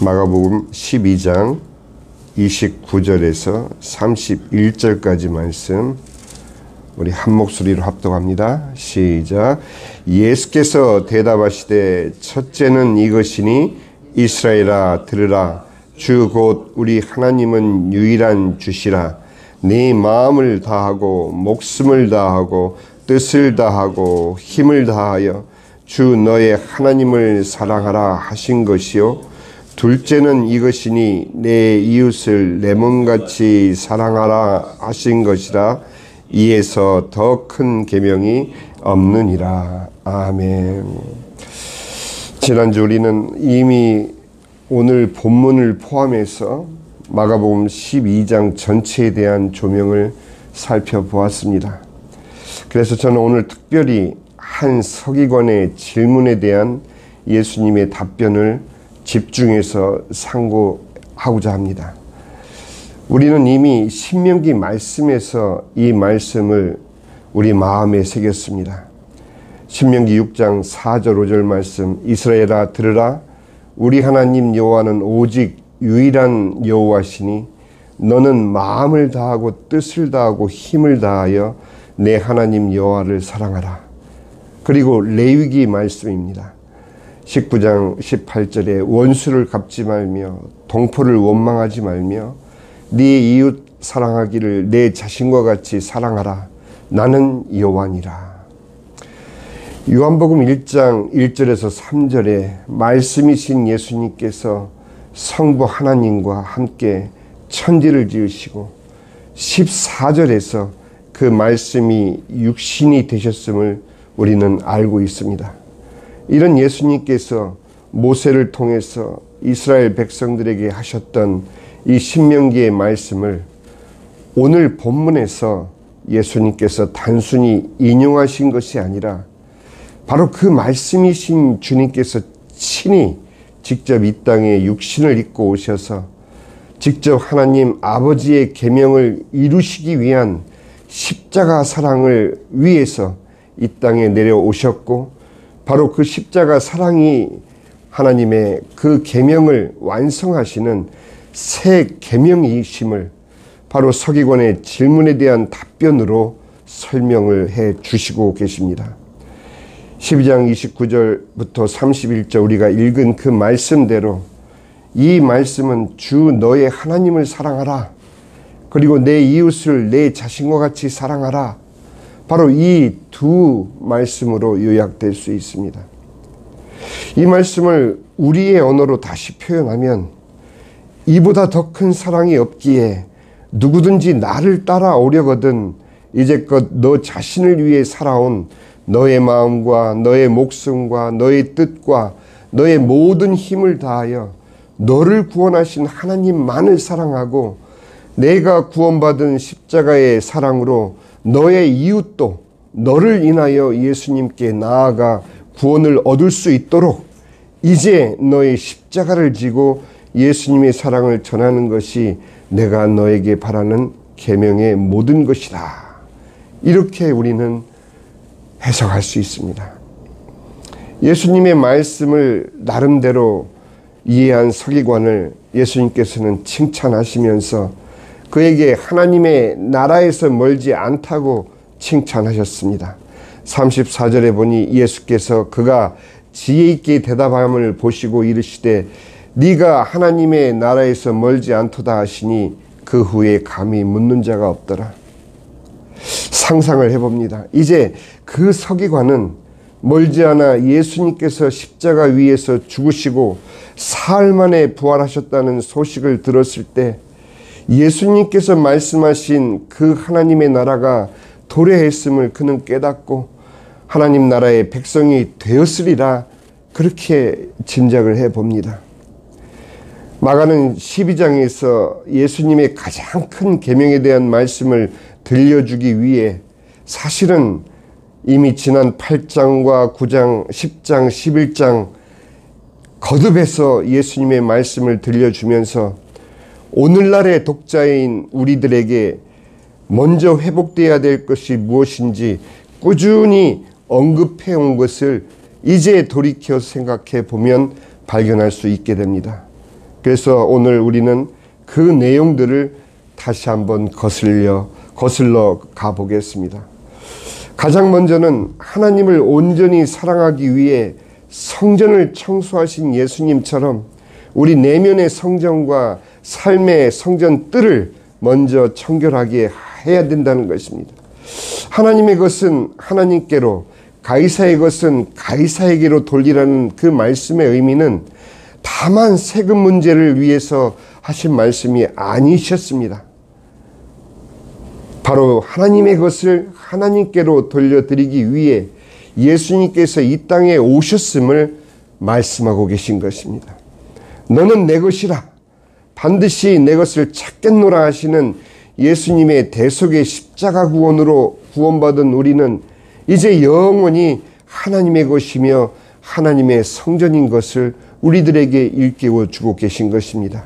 마가복음 12장 29절에서 31절까지 말씀 우리 한 목소리로 합독합니다. 시작. 예수께서 대답하시되 첫째는 이것이니 이스라엘아 들으라. 주 곧 우리 하나님은 유일한 주시라. 네 마음을 다하고 목숨을 다하고 뜻을 다하고 힘을 다하여 주 너의 하나님을 사랑하라 하신 것이요. 둘째는 이것이니 내 이웃을 내 몸같이 사랑하라 하신 것이라. 이에서 더 큰 계명이 없느니라. 아멘. 지난주 우리는 이미 오늘 본문을 포함해서 마가복음 12장 전체에 대한 조명을 살펴보았습니다. 그래서 저는 오늘 특별히 한 서기관의 질문에 대한 예수님의 답변을 집중해서 상고하고자 합니다. 우리는 이미 신명기 말씀에서 이 말씀을 우리 마음에 새겼습니다. 신명기 6장 4절 5절 말씀. 이스라엘아 들으라. 우리 하나님 여호와는 오직 유일한 여호와시니 너는 마음을 다하고 뜻을 다하고 힘을 다하여 내 하나님 여호와를 사랑하라. 그리고 레위기 말씀입니다. 19장 18절에 원수를 갚지 말며 동포를 원망하지 말며 네 이웃 사랑하기를 내 자신과 같이 사랑하라. 나는 여호와니라. 요한복음 1장 1절에서 3절에 말씀이신 예수님께서 성부 하나님과 함께 천지를 지으시고 14절에서 그 말씀이 육신이 되셨음을 우리는 알고 있습니다. 이런 예수님께서 모세를 통해서 이스라엘 백성들에게 하셨던 이 신명기의 말씀을 오늘 본문에서 예수님께서 단순히 인용하신 것이 아니라 바로 그 말씀이신 주님께서 친히 직접 이 땅에 육신을 입고 오셔서 직접 하나님 아버지의 계명을 이루시기 위한 십자가 사랑을 위해서 이 땅에 내려오셨고 바로 그 십자가 사랑이 하나님의 그 계명을 완성하시는 새 계명이심을 바로 서기관의 질문에 대한 답변으로 설명을 해 주시고 계십니다. 12장 29절부터 31절 우리가 읽은 그 말씀대로 이 말씀은 주 너의 하나님을 사랑하라. 그리고 내 이웃을 내 자신과 같이 사랑하라. 바로 이 두 말씀으로 요약될 수 있습니다. 이 말씀을 우리의 언어로 다시 표현하면 이보다 더 큰 사랑이 없기에 누구든지 나를 따라오려거든 이제껏 너 자신을 위해 살아온 너의 마음과 너의 목숨과 너의 뜻과 너의 모든 힘을 다하여 너를 구원하신 하나님만을 사랑하고 내가 구원받은 십자가의 사랑으로 너의 이웃도 너를 인하여 예수님께 나아가 구원을 얻을 수 있도록 이제 너의 십자가를 지고 예수님의 사랑을 전하는 것이 내가 너에게 바라는 계명의 모든 것이다. 이렇게 우리는 해석할 수 있습니다. 예수님의 말씀을 나름대로 이해한 서기관을 예수님께서는 칭찬하시면서 그에게 하나님의 나라에서 멀지 않다고 칭찬하셨습니다. 34절에 보니 예수께서 그가 지혜 있게 대답함을 보시고 이르시되 네가 하나님의 나라에서 멀지 않도다 하시니 그 후에 감히 묻는 자가 없더라. 상상을 해봅니다. 이제 그 서기관은 멀지 않아 예수님께서 십자가 위에서 죽으시고 사흘 만에 부활하셨다는 소식을 들었을 때 예수님께서 말씀하신 그 하나님의 나라가 도래했음을 그는 깨닫고 하나님 나라의 백성이 되었으리라 그렇게 짐작을 해봅니다. 마가는 12장에서 예수님의 가장 큰 계명에 대한 말씀을 들려주기 위해 사실은 이미 지난 8장과 9장, 10장, 11장 거듭해서 예수님의 말씀을 들려주면서 오늘날의 독자인 우리들에게 먼저 회복되어야 될 것이 무엇인지 꾸준히 언급해 온 것을 이제 돌이켜 생각해 보면 발견할 수 있게 됩니다. 그래서 오늘 우리는 그 내용들을 다시 한번 거슬러 가보겠습니다. 가장 먼저는 하나님을 온전히 사랑하기 위해 성전을 청소하신 예수님처럼 우리 내면의 성전과 삶의 성전뜰을 먼저 청결하게 해야 된다는 것입니다. 하나님의 것은 하나님께로, 가이사의 것은 가이사에게로 돌리라는 그 말씀의 의미는 다만 세금 문제를 위해서 하신 말씀이 아니셨습니다. 바로 하나님의 것을 하나님께로 돌려드리기 위해 예수님께서 이 땅에 오셨음을 말씀하고 계신 것입니다. 너는 내 것이라, 반드시 내 것을 찾겠노라 하시는 예수님의 대속의 십자가 구원으로 구원받은 우리는 이제 영원히 하나님의 것이며 하나님의 성전인 것을 우리들에게 일깨워 주고 계신 것입니다.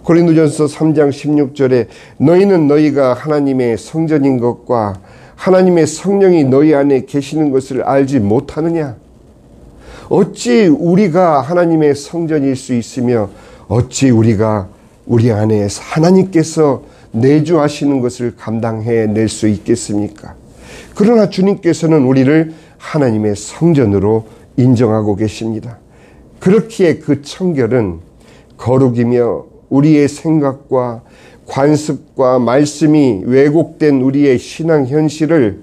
고린도전서 3장 16절에 너희는 너희가 하나님의 성전인 것과 하나님의 성령이 너희 안에 계시는 것을 알지 못하느냐? 어찌 우리가 하나님의 성전일 수 있으며 어찌 우리가 우리 안에 하나님께서 내주하시는 것을 감당해낼 수 있겠습니까? 그러나 주님께서는 우리를 하나님의 성전으로 인정하고 계십니다. 그렇기에 그 청결은 거룩이며 우리의 생각과 관습과 말씀이 왜곡된 우리의 신앙 현실을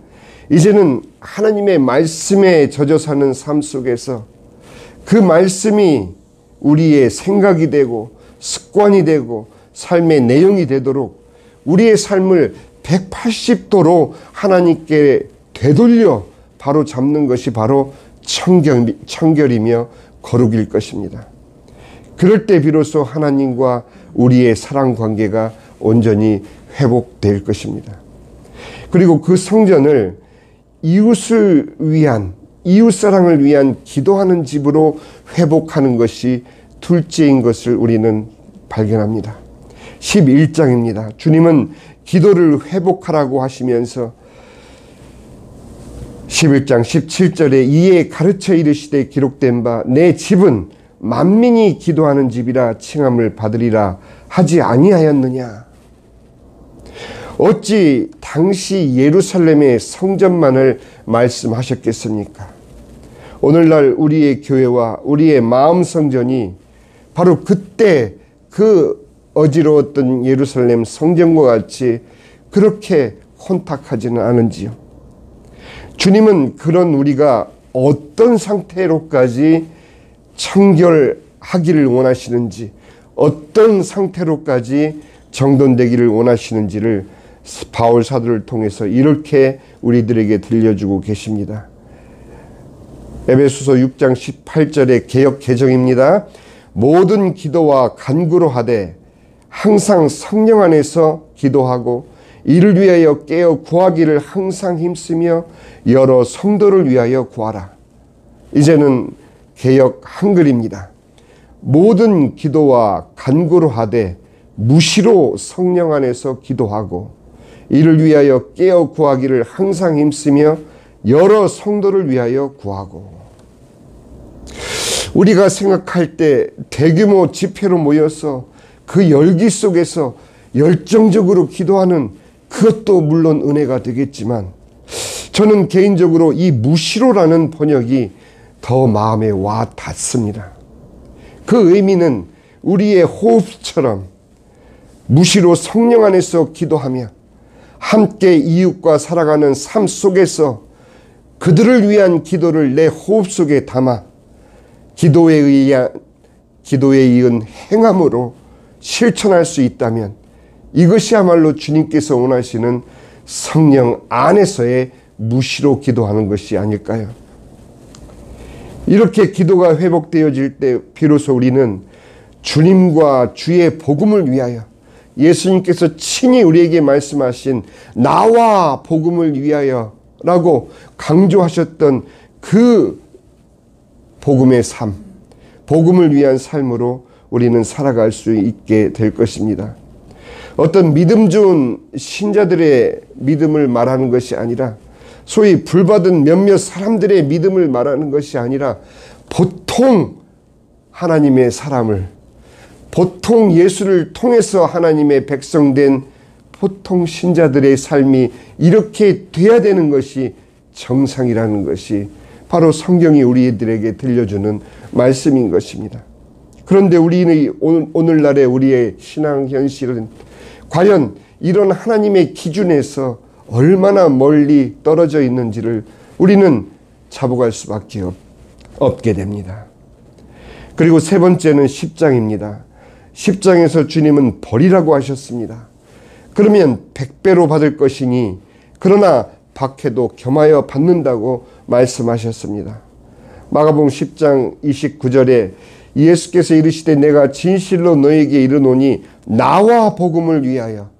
이제는 하나님의 말씀에 젖어 사는 삶 속에서 그 말씀이 우리의 생각이 되고 습관이 되고 삶의 내용이 되도록 우리의 삶을 180도로 하나님께 되돌려 바로 잡는 것이 바로 청결이며 거룩일 것입니다. 그럴 때 비로소 하나님과 우리의 사랑 관계가 온전히 회복될 것입니다. 그리고 그 성전을 이웃을 위한, 이웃사랑을 위한 기도하는 집으로 회복하는 것이 둘째인 것을 우리는 발견합니다. 11장입니다. 주님은 기도를 회복하라고 하시면서 11장 17절에 이에 가르쳐 이르시되 기록된 바 내 집은 만민이 기도하는 집이라 칭함을 받으리라 하지 아니하였느냐. 어찌 당시 예루살렘의 성전만을 말씀하셨겠습니까? 오늘날 우리의 교회와 우리의 마음 성전이 바로 그때 그 어지러웠던 예루살렘 성전과 같이 그렇게 혼탁하지는 않은지요. 주님은 그런 우리가 어떤 상태로까지 청결하기를 원하시는지, 어떤 상태로까지 정돈되기를 원하시는지를 바울 사도를 통해서 이렇게 우리들에게 들려주고 계십니다. 에베소서 6장 18절의 개역 개정입니다. 모든 기도와 간구로 하되 항상 성령 안에서 기도하고 이를 위하여 깨어 구하기를 항상 힘쓰며 여러 성도를 위하여 구하라. 이제는 개역 한글입니다. 모든 기도와 간구로 하되 무시로 성령 안에서 기도하고 이를 위하여 깨어 구하기를 항상 힘쓰며 여러 성도를 위하여 구하고. 우리가 생각할 때 대규모 집회로 모여서 그 열기 속에서 열정적으로 기도하는 그것도 물론 은혜가 되겠지만 저는 개인적으로 이 무시로라는 번역이 더 마음에 와 닿습니다. 그 의미는 우리의 호흡처럼 무시로 성령 안에서 기도하며 함께 이웃과 살아가는 삶 속에서 그들을 위한 기도를 내 호흡 속에 담아 기도에 이은 행함으로 실천할 수 있다면 이것이야말로 주님께서 원하시는 성령 안에서의 무시로 기도하는 것이 아닐까요? 이렇게 기도가 회복되어질 때 비로소 우리는 주님과 주의 복음을 위하여 예수님께서 친히 우리에게 말씀하신 나와 복음을 위하여 라고 강조하셨던 그 복음의 삶, 복음을 위한 삶으로 우리는 살아갈 수 있게 될 것입니다. 어떤 믿음 좋은 신자들의 믿음을 말하는 것이 아니라 소위 불받은 몇몇 사람들의 믿음을 말하는 것이 아니라 보통 하나님의 사람을 보통 예수를 통해서 하나님의 백성된 보통 신자들의 삶이 이렇게 돼야 되는 것이 정상이라는 것이 바로 성경이 우리들에게 들려주는 말씀인 것입니다. 그런데 우리는 오늘날의 우리의 신앙 현실은 과연 이런 하나님의 기준에서 얼마나 멀리 떨어져 있는지를 우리는 자복할 수밖에 없게 됩니다. 그리고 세 번째는 10장입니다. 10장에서 주님은 버리라고 하셨습니다. 그러면 100배로 받을 것이니 그러나 박해도 겸하여 받는다고 말씀하셨습니다. 마가복음 10장 29절에 예수께서 이르시되 내가 진실로 너에게 이르노니 나와 복음을 위하여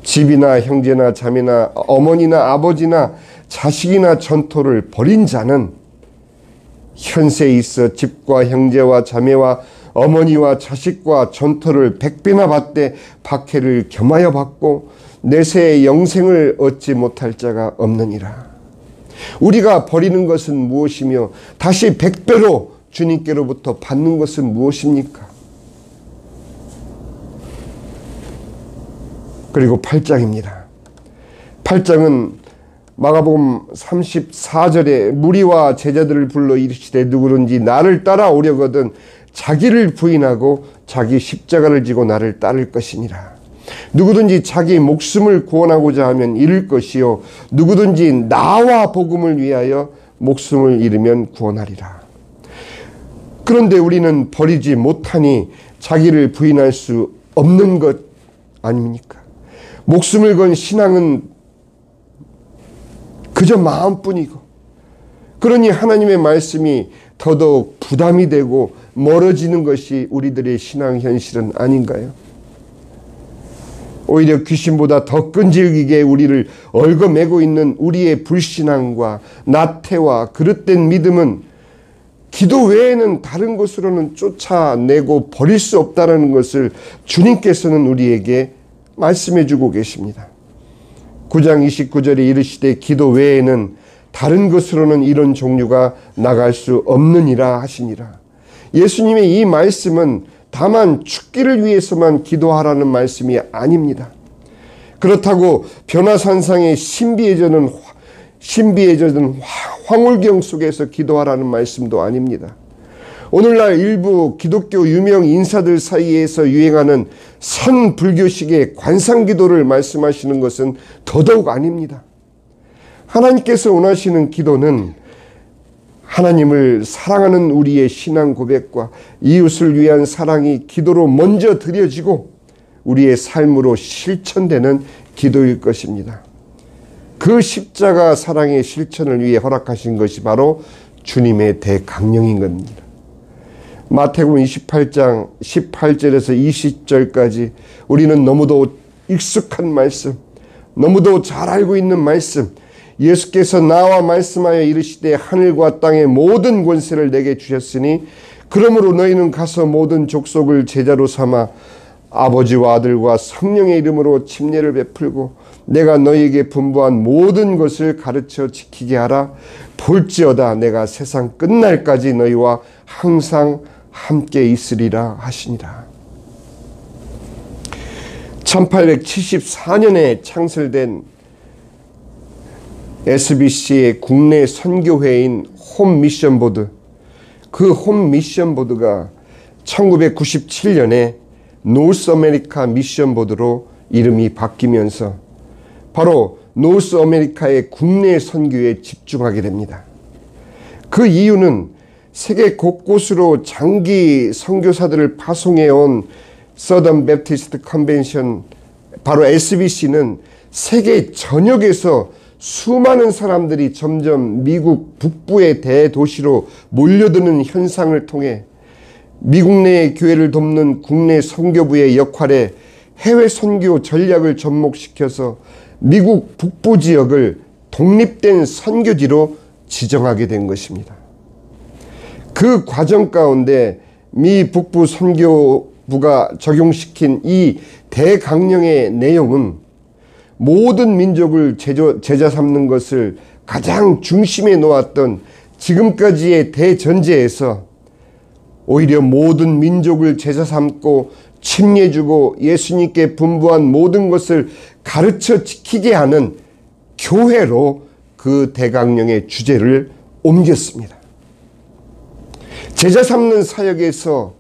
집이나 형제나 자매나 어머니나 아버지나 자식이나 전토를 벌인 자는 현세에 있어 집과 형제와 자매와 어머니와 자식과 전토를 100배나 받되 박해를 겸하여 받고 내세의 영생을 얻지 못할 자가 없느니라. 우리가 버리는 것은 무엇이며 다시 100배로 주님께로부터 받는 것은 무엇입니까? 그리고 8장입니다. 8장은 마가복음 34절에 무리와 제자들을 불러 이르시되 누구든지 나를 따라오려거든 자기를 부인하고 자기 십자가를 지고 나를 따를 것이니라. 누구든지 자기 목숨을 구원하고자 하면 잃을 것이요 누구든지 나와 복음을 위하여 목숨을 잃으면 구원하리라. 그런데 우리는 버리지 못하니 자기를 부인할 수 없는 것 아닙니까? 목숨을 건 신앙은 그저 마음뿐이고, 그러니 하나님의 말씀이 더더욱 부담이 되고 멀어지는 것이 우리들의 신앙 현실은 아닌가요? 오히려 귀신보다 더 끈질기게 우리를 얽어매고 있는 우리의 불신앙과 나태와 그릇된 믿음은 기도 외에는 다른 것으로는 쫓아내고 버릴 수 없다는 것을 주님께서는 우리에게 말씀해 주고 계십니다. 9장 29절에 이르시되 기도 외에는 다른 것으로는 이런 종류가 나갈 수 없느니라 하시니라. 예수님의 이 말씀은 다만 죽기를 위해서만 기도하라는 말씀이 아닙니다. 그렇다고 변화산상의 신비해져는 황홀경 속에서 기도하라는 말씀도 아닙니다. 오늘날 일부 기독교 유명 인사들 사이에서 유행하는 선불교식의 관상기도를 말씀하시는 것은 더더욱 아닙니다. 하나님께서 원하시는 기도는 하나님을 사랑하는 우리의 신앙 고백과 이웃을 위한 사랑이 기도로 먼저 드려지고 우리의 삶으로 실천되는 기도일 것입니다. 그 십자가 사랑의 실천을 위해 허락하신 것이 바로 주님의 대강령인 겁니다. 마태복음 28장 18절에서 20절까지 우리는 너무도 익숙한 말씀, 너무도 잘 알고 있는 말씀, 예수께서 나와 말씀하여 이르시되 하늘과 땅의 모든 권세를 내게 주셨으니 그러므로 너희는 가서 모든 족속을 제자로 삼아 아버지와 아들과 성령의 이름으로 침례를 베풀고 내가 너희에게 분부한 모든 것을 가르쳐 지키게 하라. 볼지어다 내가 세상 끝날까지 너희와 항상 함께 있으리라 하시니라. 1874년에 창설된 SBC의 국내 선교회인 홈미션보드, 그 홈미션보드가 1997년에 노스 아메리카 미션보드로 이름이 바뀌면서 바로 노스 아메리카의 국내 선교에 집중하게 됩니다. 그 이유는 세계 곳곳으로 장기 선교사들을 파송해온 서던 베프티스트 컨벤션, 바로 SBC는 세계 전역에서 수많은 사람들이 점점 미국 북부의 대도시로 몰려드는 현상을 통해 미국 내의 교회를 돕는 국내 선교부의 역할에 해외 선교 전략을 접목시켜서 미국 북부 지역을 독립된 선교지로 지정하게 된 것입니다. 그 과정 가운데 미 북부 선교부가 적용시킨 이 대강령의 내용은 모든 민족을 제자 삼는 것을 가장 중심에 놓았던 지금까지의 대전제에서 오히려 모든 민족을 제자 삼고 침례주고 예수님께 분부한 모든 것을 가르쳐 지키게 하는 교회로 그 대강령의 주제를 옮겼습니다. 제자 삼는 사역에서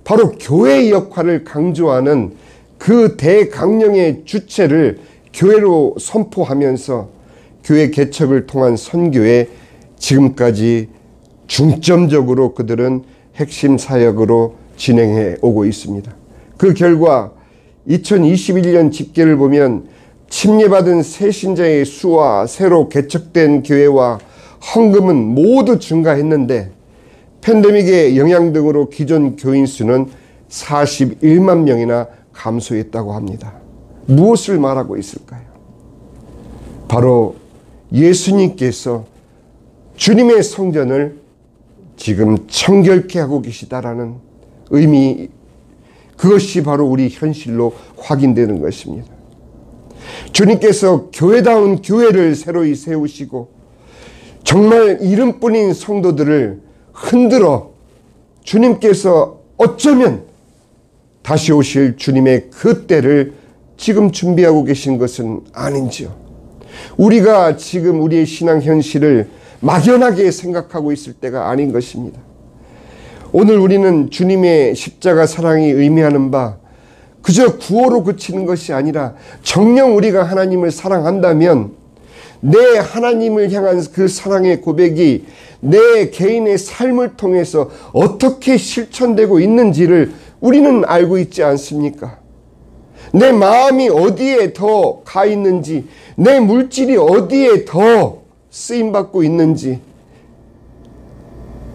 바로 교회의 역할을 강조하는 그 대강령의 주체를 교회로 선포하면서 교회 개척을 통한 선교에 지금까지 중점적으로 그들은 핵심 사역으로 진행해 오고 있습니다. 그 결과 2021년 집계를 보면 침례받은 새 신자의 수와 새로 개척된 교회와 헌금은 모두 증가했는데 팬데믹의 영향 등으로 기존 교인 수는 41만 명이나 감소했다고 합니다. 무엇을 말하고 있을까요? 바로 예수님께서 주님의 성전을 지금 청결케 하고 계시다라는 의미, 그것이 바로 우리 현실로 확인되는 것입니다. 주님께서 교회다운 교회를 새로이 세우시고 정말 이름뿐인 성도들을 흔들어 주님께서 어쩌면 다시 오실 주님의 그 때를 지금 준비하고 계신 것은 아닌지요. 우리가 지금 우리의 신앙 현실을 막연하게 생각하고 있을 때가 아닌 것입니다. 오늘 우리는 주님의 십자가 사랑이 의미하는 바 그저 구호로 그치는 것이 아니라 정녕 우리가 하나님을 사랑한다면 내 하나님을 향한 그 사랑의 고백이 내 개인의 삶을 통해서 어떻게 실천되고 있는지를 우리는 알고 있지 않습니까? 내 마음이 어디에 더 가 있는지, 내 물질이 어디에 더 쓰임받고 있는지,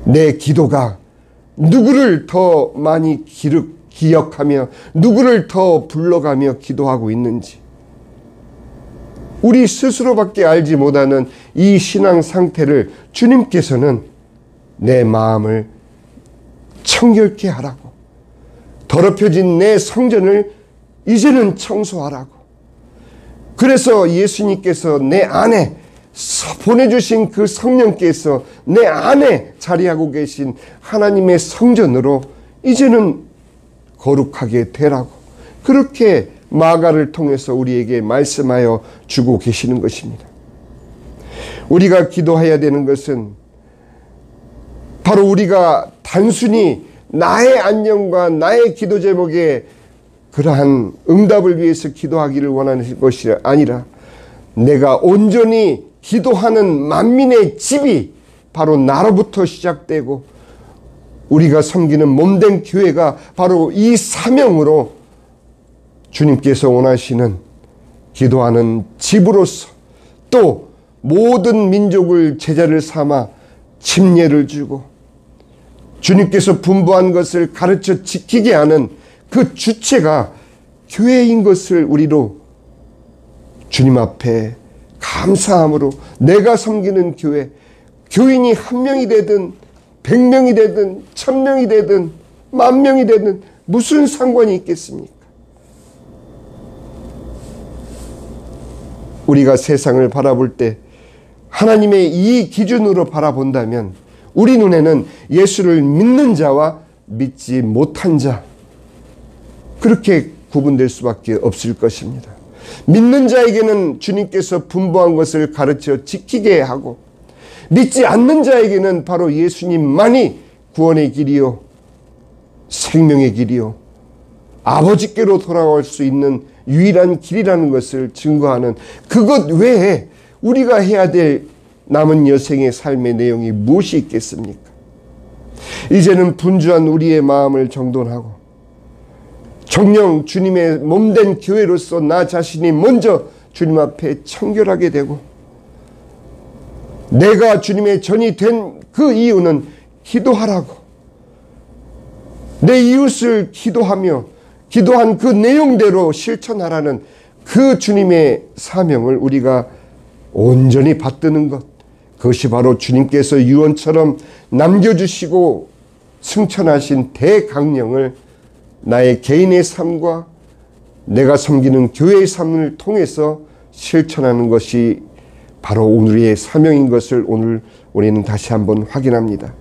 내 기도가 누구를 더 많이 기억하며 누구를 더 불러가며 기도하고 있는지, 우리 스스로밖에 알지 못하는 이 신앙 상태를 주님께서는 내 마음을 청결케 하라고, 더럽혀진 내 성전을 이제는 청소하라고. 그래서 예수님께서 내 안에 보내주신 그 성령께서 내 안에 자리하고 계신 하나님의 성전으로 이제는 거룩하게 되라고, 그렇게 마가를 통해서 우리에게 말씀하여 주고 계시는 것입니다. 우리가 기도해야 되는 것은 바로 우리가 단순히 나의 안녕과 나의 기도 제목에 그러한 응답을 위해서 기도하기를 원하는 것이 아니라 내가 온전히 기도하는 만민의 집이 바로 나로부터 시작되고 우리가 섬기는 몸된 교회가 바로 이 사명으로 주님께서 원하시는 기도하는 집으로서 또 모든 민족을 제자를 삼아 침례를 주고 주님께서 분부한 것을 가르쳐 지키게 하는 그 주체가 교회인 것을 우리로 주님 앞에 감사함으로 내가 섬기는 교회, 교인이 1명이 되든 100명이 되든 1000명이 되든 10,000명이 되든 무슨 상관이 있겠습니까? 우리가 세상을 바라볼 때 하나님의 이 기준으로 바라본다면 우리 눈에는 예수를 믿는 자와 믿지 못한 자, 그렇게 구분될 수밖에 없을 것입니다. 믿는 자에게는 주님께서 분부한 것을 가르쳐 지키게 하고 믿지 않는 자에게는 바로 예수님만이 구원의 길이요 생명의 길이요 아버지께로 돌아올 수 있는 유일한 길이라는 것을 증거하는 그것 외에 우리가 해야 될 남은 여생의 삶의 내용이 무엇이 있겠습니까? 이제는 분주한 우리의 마음을 정돈하고 정녕 주님의 몸된 교회로서 나 자신이 먼저 주님 앞에 청결하게 되고 내가 주님의 전이 된 그 이유는 기도하라고, 내 이웃을 기도하며 기도한 그 내용대로 실천하라는 그 주님의 사명을 우리가 온전히 받드는 것, 그것이 바로 주님께서 유언처럼 남겨주시고 승천하신 대강령을 나의 개인의 삶과 내가 섬기는 교회의 삶을 통해서 실천하는 것이 바로 오늘의 사명인 것을 오늘 우리는 다시 한번 확인합니다.